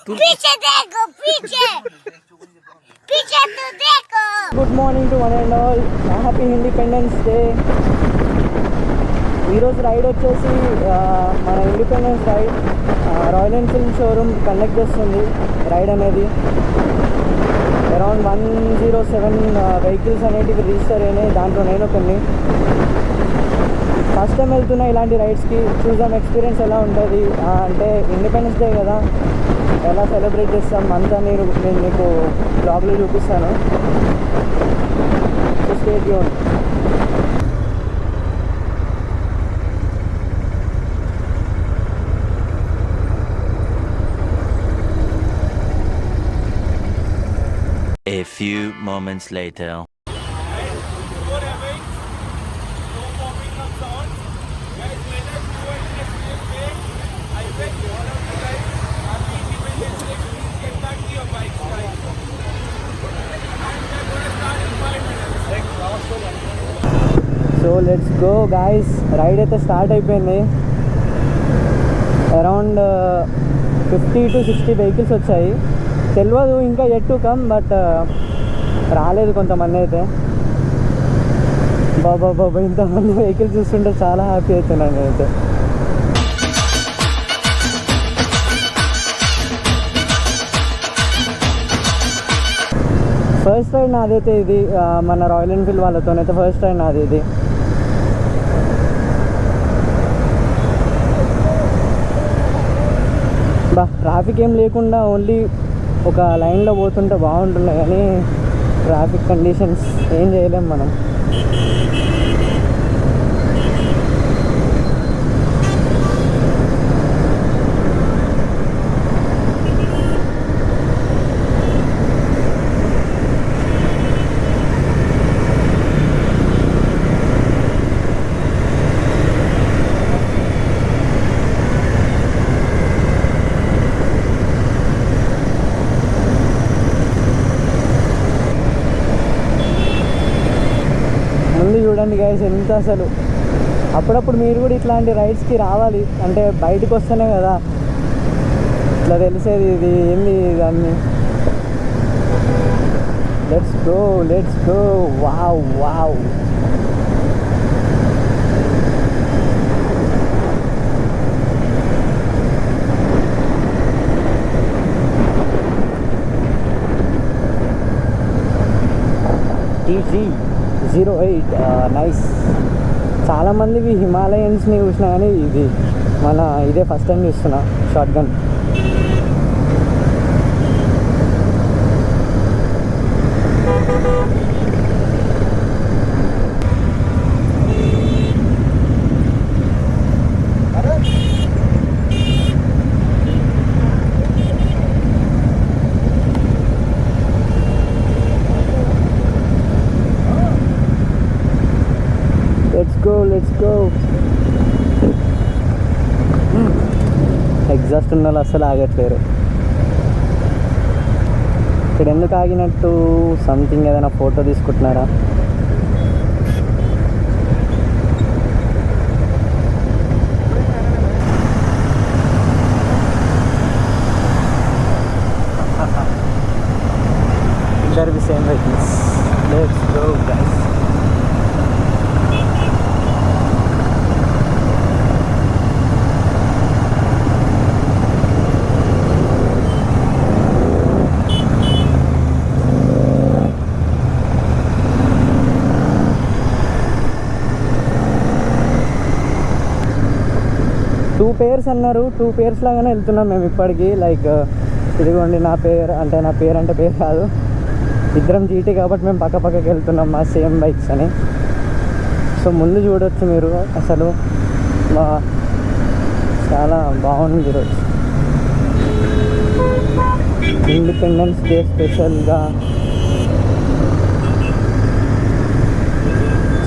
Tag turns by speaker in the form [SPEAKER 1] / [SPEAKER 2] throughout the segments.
[SPEAKER 1] पीछे देखो पीछे पीछे तो देखो।
[SPEAKER 2] Good morning to one and all, happy independence day. ఈరోజు రైడ్ వచ్చేసి మన independence ride Royal Enfield showroom conduct చేస్తుంది. రైడ్ అనేది అరౌండ్ 107 వెహికల్స్ అనేటివి రిజిస్టర్ అయినాయి. దాంట్లో నేను కొన్ని ఫస్ట్ టైం వెళ్తున్నా ఇలాంటి రైడ్స్కి. చూద్దాం ఎక్స్పీరియన్స్ ఎలా ఉంటుంది. అంటే ఇండిపెండెన్స్ డే కదా, ఎలా సెలబ్రేట్ చేస్తాం అంతా నేను మీకు బ్లాగ్లో చూపిస్తాను. So stay tune.
[SPEAKER 3] A few moments later.
[SPEAKER 2] So let's go guys. Ride అయితే స్టార్ట్ అయిపోయింది. అరౌండ్ 50 to 60 వెహికల్స్ వచ్చాయి. తెలియదు ఇంకా ఎట్ టు కమ్, బట్ రాలేదు కొంతమంది అయితే. బాబా ఇంతమంది వెహికల్స్ చూస్తుంటే చాలా హ్యాపీ అవుతున్నాను నేనైతే. ఫస్ట్ రైడ్ నాదైతే ఇది, మన రాయల్ ఎన్ఫీల్డ్ వాళ్ళతోనైతే ఫస్ట్ రైడ్ నాది ఇది. ట్రాఫిక్ ఏం లేకుండా ఓన్లీ ఒక లైన్లో పోతుంటే బాగుంటుంది, కానీ ట్రాఫిక్ కండిషన్స్ ఏం చేయలేం మనం. చూడండి గైస్ ఎంత అసలు. అప్పుడప్పుడు మీరు కూడా ఇట్లాంటి రైడ్స్కి రావాలి. అంటే బయటకు వస్తేనే కదా ఇట్లా తెలిసేది ఇది ఏంది దాన్ని. Let's go wow. TG08 nice. చాలామందివి హిమాలయన్స్ని చూసినా, కానీ ఇది ఇదే ఫస్ట్ టైం చూస్తున్నా shotgun. Let's go. Exhaust ఉన్న వాళ్ళు అస్సలు ఆగట్లేరు. ఇక్కడ ఎందుకు ఆగినట్టు? సంథింగ్ ఏదైనా ఫోటో తీసుకుంటున్నారా? ఇద్దరు same vehicles. Let's go guys. Two pairs అన్నారు, 2 పేర్స్ లాగానే వెళ్తున్నాం మేము ఇప్పటికీ. లైక్ ఇదిగోండి నా పేరు అంటే పేరు కాదు, ఇద్దరం జీటీ కాబట్టి మేము పక్కకి వెళ్తున్నాం మా సేమ్ బైక్స్ అని. సో ముందు చూడొచ్చు మీరు, అసలు చాలా బాగుంది ఈరోజు. ఇండిపెండెన్స్ డే స్పెషల్గా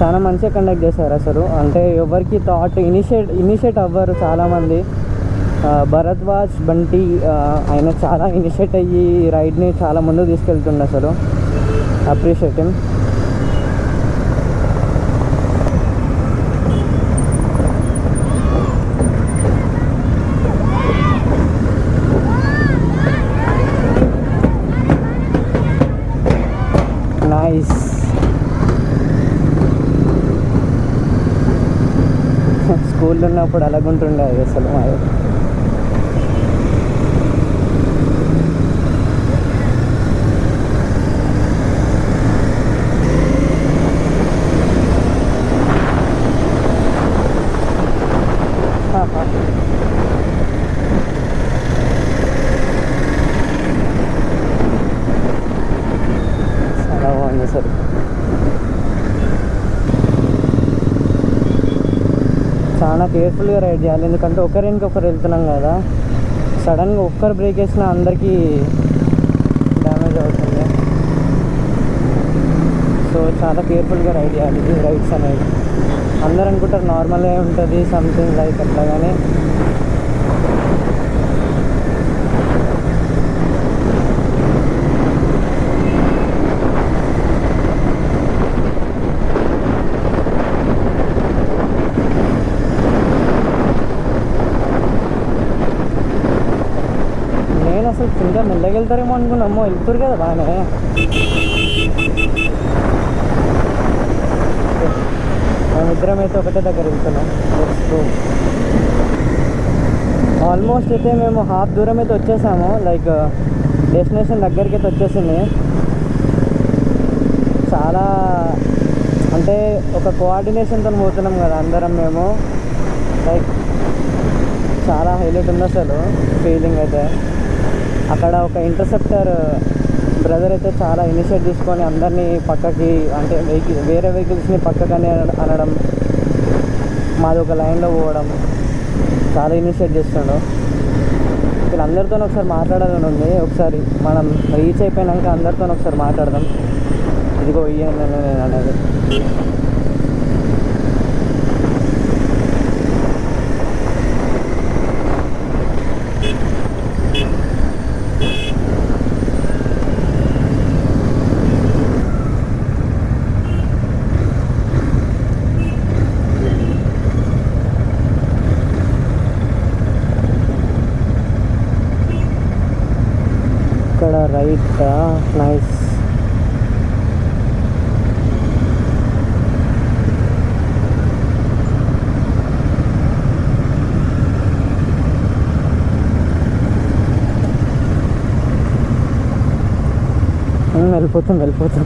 [SPEAKER 2] చాలా మంచిగా కండక్ట్ చేశారు అసలు. అంటే ఎవరికి థాట్ ఇనిషియేట్ అవ్వరు చాలామంది. భరద్వాజ్ బంటి ఆయన చాలా ఇనిషియేట్ అయ్యి రైడ్ని చాలా ముందుకు తీసుకెళ్తుండే అసలు. Appreciate him. ఉన్నప్పుడు అలాగుంటుండే అది అసలు మాది. చాలా బాగుంది అసలు. చాలా కేర్ఫుల్గా రైడ్ చేయాలి, ఎందుకంటే ఒకరికి ఒకరు వెళ్తున్నాం కదా. సడన్గా ఒక్కరు బ్రేక్ వేసినా అందరికీ డ్యామేజ్ అవుతుంది. సో చాలా కేర్ఫుల్గా రైడ్ చేయాలి ఈ రైడ్స్ అనేవి. అందరు అనుకుంటారు నార్మల్గా ఉంటుంది సంథింగ్ లైక్ అట్లా, కానీ నేను అసలు ఇంకా మెల్లగా వెళ్తారేమో అనుకున్నామో, వెళ్తారు కదా బాగానే. మేమిద్దరం అయితే ఒకటే దగ్గర వెళ్తున్నాం. ఆల్మోస్ట్ అయితే మేము హాఫ్ దూరం అయితే వచ్చేసాము, లైక్ డెస్టినేషన్ దగ్గరికి అయితే వచ్చేసింది. చాలా అంటే ఒక కోఆర్డినేషన్తో పోతున్నాం కదా అందరం మేము, లైక్ చాలా హైలైట్ ఉంది అసలు ఫీలింగ్ అయితే. అక్కడ ఒక ఇంటర్సెప్టర్ బ్రదర్ అయితే చాలా ఇనిషియేట్ తీసుకొని అందరినీ పక్కకి, అంటే వేరే వెహికల్స్ని పక్కకని అనడం, మాది ఒక లైన్లో పోవడం, చాలా ఇనిషియేట్ చేస్తుండు. వీళ్ళందరితో ఒకసారి మాట్లాడాలని ఉంది. ఒకసారి మనం రీచ్ అయిపోయినాక అందరితో ఒకసారి మాట్లాడదాం. ఇదిగో ఇయ్యండి నేను అనేది. ఇక్కడ రైట్, నైస్. వెళ్ళిపోతాం.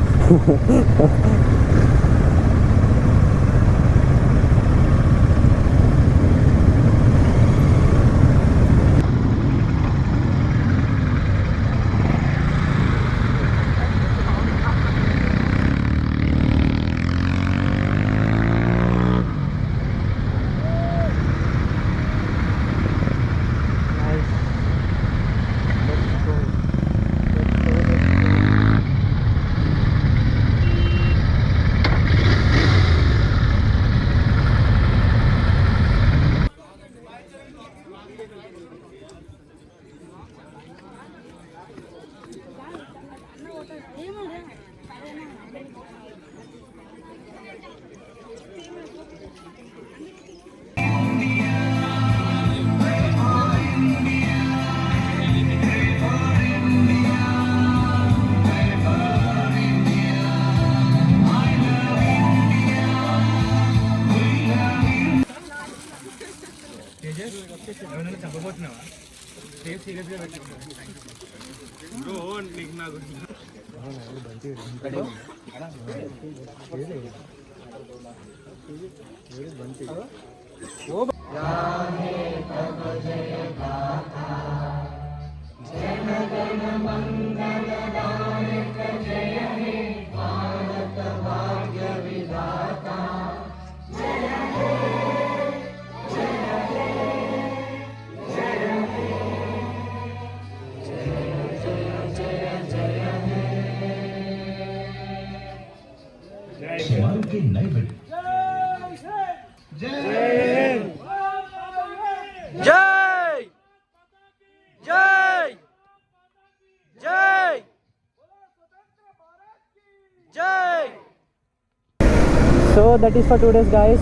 [SPEAKER 2] So that is for today's guys.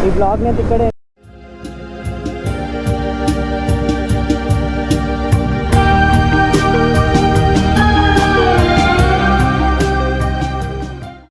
[SPEAKER 2] ఈ బ్లాగ్ ని ఇక్కడే